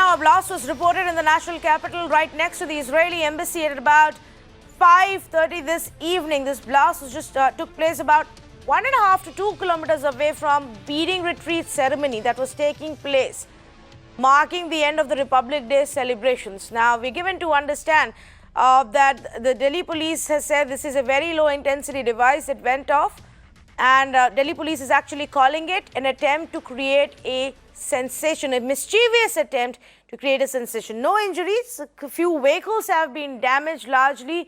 now, a blast was reported in the national capital right next to the Israeli embassy at about 5:30 this evening. This blast was just took place about 1.5 to 2 kilometers away from beating retreat ceremony that was taking place, marking the end of the Republic Day celebrations. Now, we're given to understand that the Delhi police has said this is a very low intensity device that went off, and Delhi police is actually calling it an attempt to create a sensation, a mischievous attempt to create a sensation. No injuries. A few vehicles have been damaged largely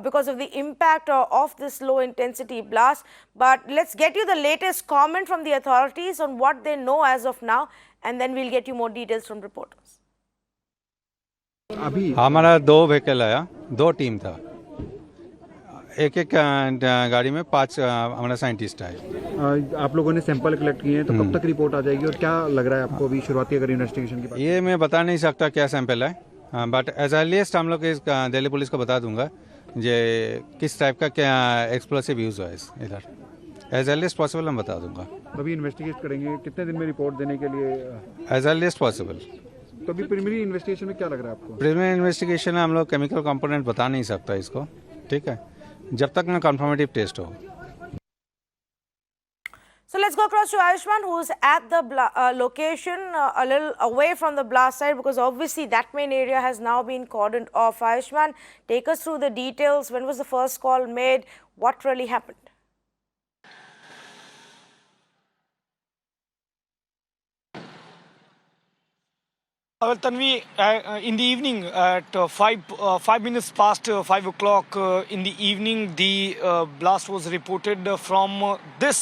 because of the impact of this low intensity blast. But let's get you the latest comment from the authorities on what they know as of now, and then we'll get you more details from reporters. अभी हमारा 2 vehicle आया, 2 team था, एक गाड़ी में 5 हमारा scientist आए। आप लोगों ने सैंपल कलेक्ट किए हैं, तो कब तक रिपोर्ट आ जाएगी और क्या लग रहा है आपको अभी शुरुआती अगर इन्वेस्टिगेशन की बात? ये मैं बता नहीं सकता क्या सैंपल है, बट एज अर्लीस्ट हम लोग इस दिल्ली पुलिस को बता दूंगा जे किस टाइप का क्या एक्सप्लोसिव यूज हुआ है इधर। एज अर्लीस्ट पॉसिबल हम बता दूंगा। अभी इन्वेस्टिगेट करेंगे, कितने दिन में रिपोर्ट देने के लिए? As earliest possible. तो अभी प्रीलिमिनरी इन्वेस्टिगेशन में क्या लग रहा है आपको? प्रीलिमिनरी इन्वेस्टिगेशन हम लोग केमिकल कंपोनेंट बता नहीं सकता इसको, ठीक है, जब तक ना कंफर्मेटिव टेस्ट हो। So let's go across to Ayushman, who's at the location a little away from the blast site, because obviously that main area has now been cordoned off. Ayushman, take us through the details. When was the first call made? What really happened? Well, Tanvi, in the evening at 5 minutes past 5 o'clock in the evening, the blast was reported from this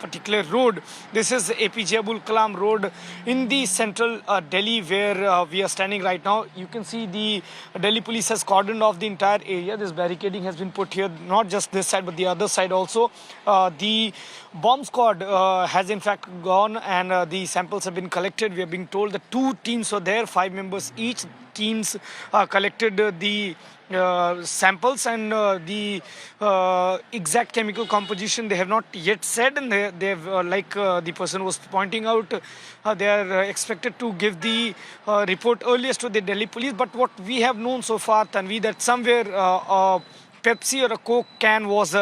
particular road. This is APJ Abul Kalam Road in the central Delhi, where we are standing right now. You can see the Delhi police has cordoned off the entire area. This barricading has been put here, not just this side, but the other side also. The bomb squad has in fact gone, and the samples have been collected. We are being told that 2 teams were there, 5 members each. Teams collected the samples, and the exact chemical composition they have not yet said, and they've like the person was pointing out, they are expected to give the report earliest to the Delhi police. But what we have known so far, Tanvi, that somewhere Pepsi or a Coke can was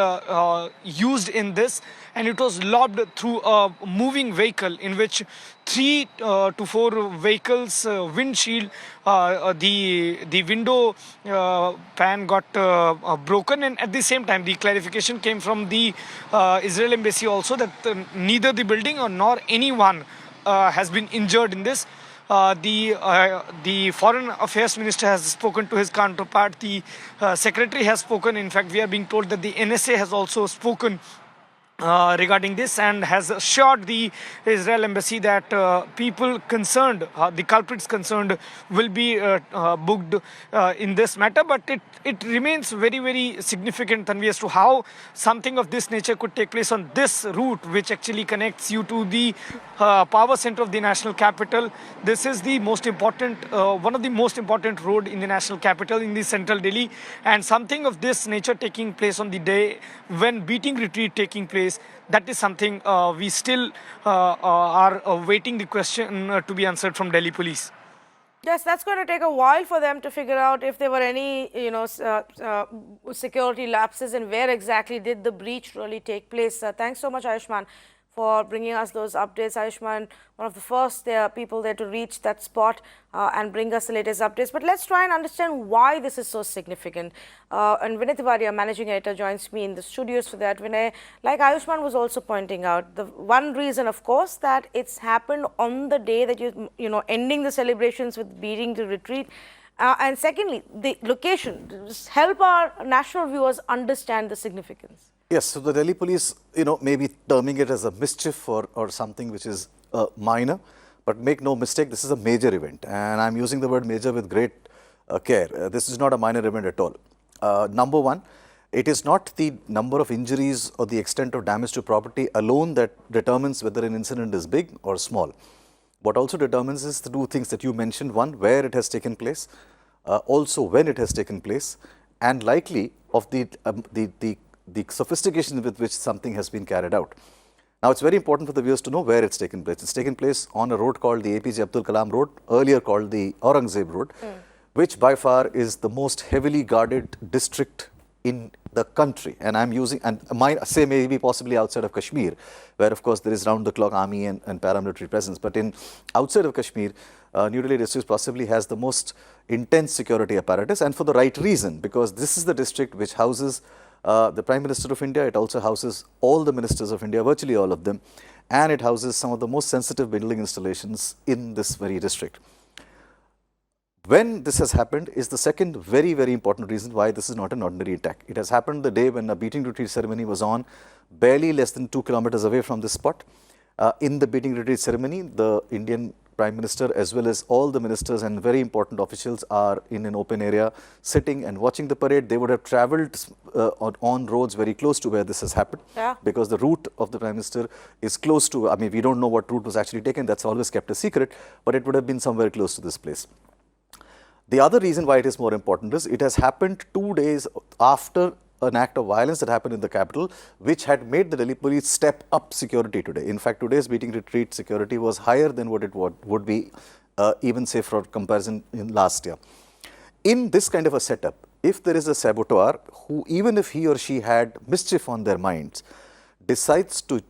used in this, and it was lobbed through a moving vehicle in which 3 to 4 vehicles windshield, the window pan got broken, and at the same time the clarification came from the Israel embassy also that neither the building or nor anyone has been injured in this. The Foreign Affairs Minister has spoken to his counterpart. The Secretary has spoken. In fact, we are being told that the NSA has also spoken regarding this, and has assured the Israel embassy that people concerned, the culprits concerned, will be booked in this matter. But it remains very, very significant, Tanvi, as to how something of this nature could take place on this route, which actually connects you to the power center of the national capital. This is the most important, one of the most important road in the national capital, in the central Delhi, and something of this nature taking place on the day when beating retreat taking place. That is something we still are waiting the question to be answered from Delhi police. Yes, that's going to take a while for them to figure out if there were any, security lapses and where exactly did the breach really take place. Thanks so much, Ayushman, for bringing us those updates. Ayushman, one of the first people there to reach that spot and bring us the latest updates. But let's try and understand why this is so significant. And Vinay Tiwari, our managing editor, joins me in the studios for that. Vinay, like Ayushman was also pointing out, the one reason, of course, that it's happened on the day that ending the celebrations with beating the retreat. And secondly, the location. Just help our national viewers understand the significance. Yes, so the Delhi police, maybe terming it as a mischief or something which is minor, but make no mistake, this is a major event. And I'm using the word major with great care. This is not a minor event at all. Number one, it is not the number of injuries or the extent of damage to property alone that determines whether an incident is big or small. What also determines is the 2 things that you mentioned. One, where it has taken place, also when it has taken place, and likely of the sophistication with which something has been carried out. Now, it's very important for the viewers to know where it's taken place. It's taken place on a road called the APJ Abdul Kalam Road, earlier called the Aurangzeb Road, which by far is the most heavily guarded district in the country. And I'm using, and might say maybe possibly outside of Kashmir, where of course there is round-the-clock army and paramilitary presence. But in outside of Kashmir, New Delhi district possibly has the most intense security apparatus, and for the right reason, because this is the district which houses the Prime Minister of India. It also houses all the ministers of India, virtually all of them, and it houses some of the most sensitive building installations in this very district. When this has happened is the second very, very important reason why this is not an ordinary attack. It has happened the day when a beating retreat ceremony was on, barely less than 2 kilometers away from this spot. In the beating retreat ceremony, the Indian Prime Minister as well as all the ministers and very important officials are in an open area sitting and watching the parade. They would have travelled on roads very close to where this has happened, because the route of the Prime Minister is close to, I mean, we don't know what route was actually taken, that's always kept a secret, but it would have been somewhere close to this place. The other reason why it is more important is it has happened 2 days after an act of violence that happened in the capital, which had made the Delhi police step up security today. In fact, today's beating retreat security was higher than what it would be, even say for comparison in last year. In this kind of a setup, if there is a saboteur who, even if he or she had mischief on their minds, decides to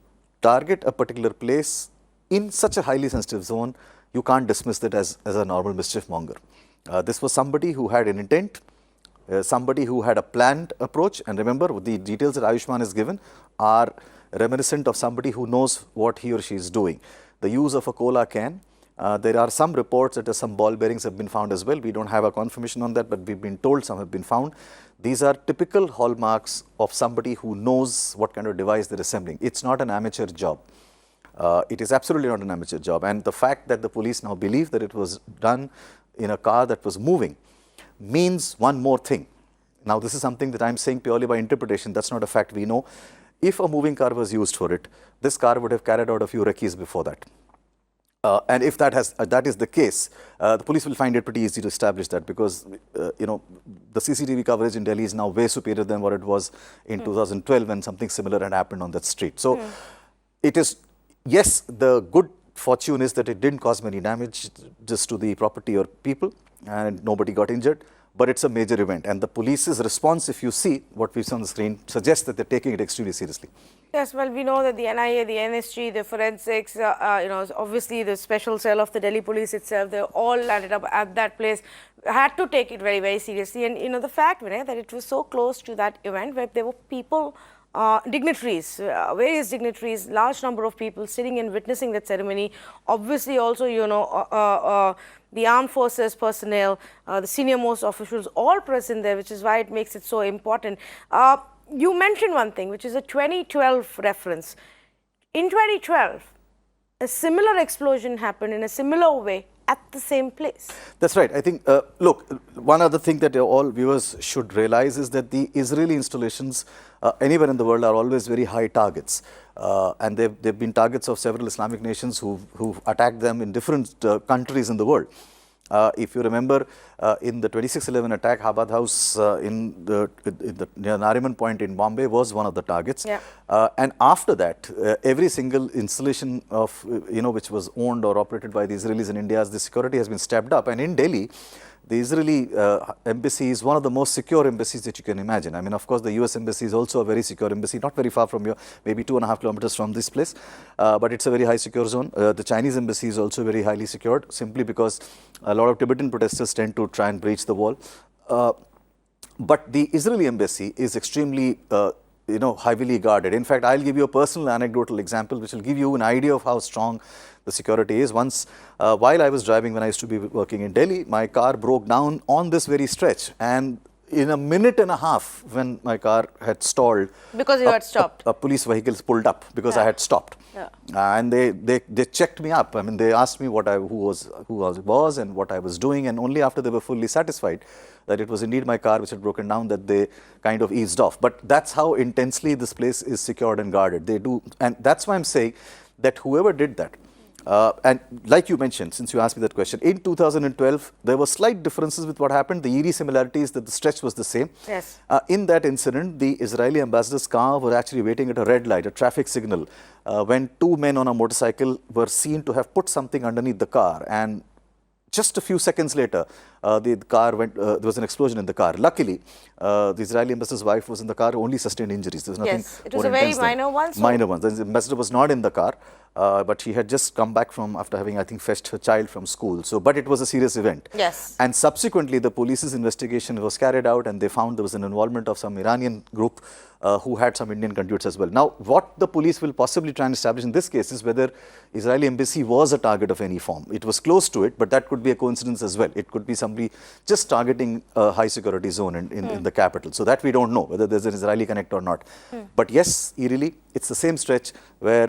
target a particular place in such a highly sensitive zone, you can't dismiss that as a normal mischief monger. This was somebody who had an intent, somebody who had a planned approach, and remember, the details that Ayushman is given are reminiscent of somebody who knows what he or she is doing. The use of a cola can, there are some reports that some ball bearings have been found as well. We don't have a confirmation on that, but we've been told some have been found. These are typical hallmarks of somebody who knows what kind of device they're assembling. It's not an amateur job. It is absolutely not an amateur job, and the fact that the police now believe that it was done in a car that was moving means one more thing. Now, this is something that I'm saying purely by interpretation. That's not a fact we know. If a moving car was used for it, this car would have carried out a few recce's before that. And if that is the case, the police will find it pretty easy to establish that, because you know, the CCTV coverage in Delhi is now way superior than what it was in 2012 when something similar had happened on that street. So it is, yes, the good fortune is that it didn't cause many damage just to the property or people, and nobody got injured, but it's a major event. And the police's response, if you see what we see on the screen, suggests that they're taking it extremely seriously. Yes, well, we know that the NIA, the NSG, the forensics, you know, obviously the special cell of the Delhi police itself, they all landed up at that place, had to take it very, very seriously. And, you know, the fact, Vinay, that it was so close to that event where there were people, dignitaries, various dignitaries, large number of people sitting and witnessing that ceremony. Obviously, also, you know, the armed forces personnel, the senior most officials, all present there, which is why it makes it so important. You mentioned one thing, which is a 2012 reference. In 2012, a similar explosion happened in a similar way at the same place. That's right. I think, look, one other thing that all viewers should realize is that the Israeli installations anywhere in the world are always very high targets. And they've been targets of several Islamic nations who've attacked them in different countries in the world. If you remember, in the 26/11 attack, Chabad House near Nariman Point in Bombay was one of the targets. Yeah. And after that, every single installation of, you know, which was owned or operated by the Israelis in India, the security has been stepped up. And in Delhi, the Israeli embassy is one of the most secure embassies that you can imagine. I mean, of course, the US embassy is also a very secure embassy, not very far from here, maybe 2.5 kilometers from this place, but it's a very high secure zone. The Chinese embassy is also very highly secured, simply because a lot of Tibetan protesters tend to try and breach the wall. But the Israeli embassy is extremely you know, heavily guarded. In fact, I'll give you a personal anecdotal example which will give you an idea of how strong the security is. Once, while I was driving, when I used to be working in Delhi, my car broke down on this very stretch, and in a minute and a half, when my car had stalled, because you had stopped, a police vehicle pulled up because I had stopped. And they checked me up. I mean, they asked me what who I was and what I was doing, and only after they were fully satisfied that it was indeed my car which had broken down, that they kind of eased off. But that's how intensely this place is secured and guarded. They do, and that's why I'm saying that whoever did that, And like you mentioned, since you asked me that question, in 2012, there were slight differences with what happened. The eerie similarity is that the stretch was the same. Yes. In that incident, the Israeli ambassador's car were actually waiting at a red light, a traffic signal, when two men on a motorcycle were seen to have put something underneath the car. And just a few seconds later, the car went. There was an explosion in the car. Luckily, the Israeli ambassador's wife was in the car, only sustained injuries. There was nothing. Yes, it was more a very intense than- minor one, so- Minor one. The ambassador was not in the car, but she had just come back from after having, I think, fetched her child from school. So, but it was a serious event. Yes. And subsequently, the police's investigation was carried out, and they found there was an involvement of some Iranian group who had some Indian conduits as well. Now, what the police will possibly try and establish in this case is whether Israeli embassy was a target of any form. It was close to it, but that could be a coincidence as well. It could be somebody just targeting a high security zone in the capital. So that we don't know whether there's an Israeli connect or not. But yes, eerily, it's the same stretch where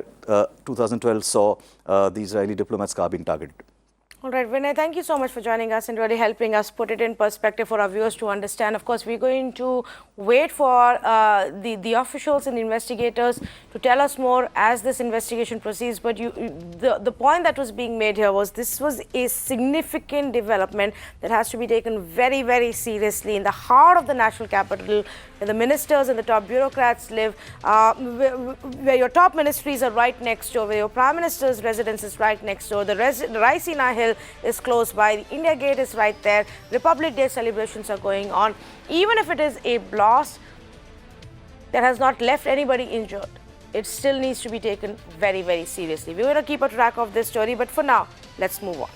2012 saw the Israeli diplomat's car being targeted. All right, Vinay, thank you so much for joining us and really helping us put it in perspective for our viewers to understand. Of course, we're going to wait for the officials and the investigators to tell us more as this investigation proceeds. But the point that was being made here was this was a significant development that has to be taken very, very seriously in the heart of the national capital, where the ministers and the top bureaucrats live, where your top ministries are right next door, where your prime minister's residence is right next door, the Raisina Hill is close by, the India Gate is right there, Republic Day celebrations are going on. Even if it is a blast that has not left anybody injured, it still needs to be taken very, very seriously. We're going to keep a track of this story, but for now, let's move on.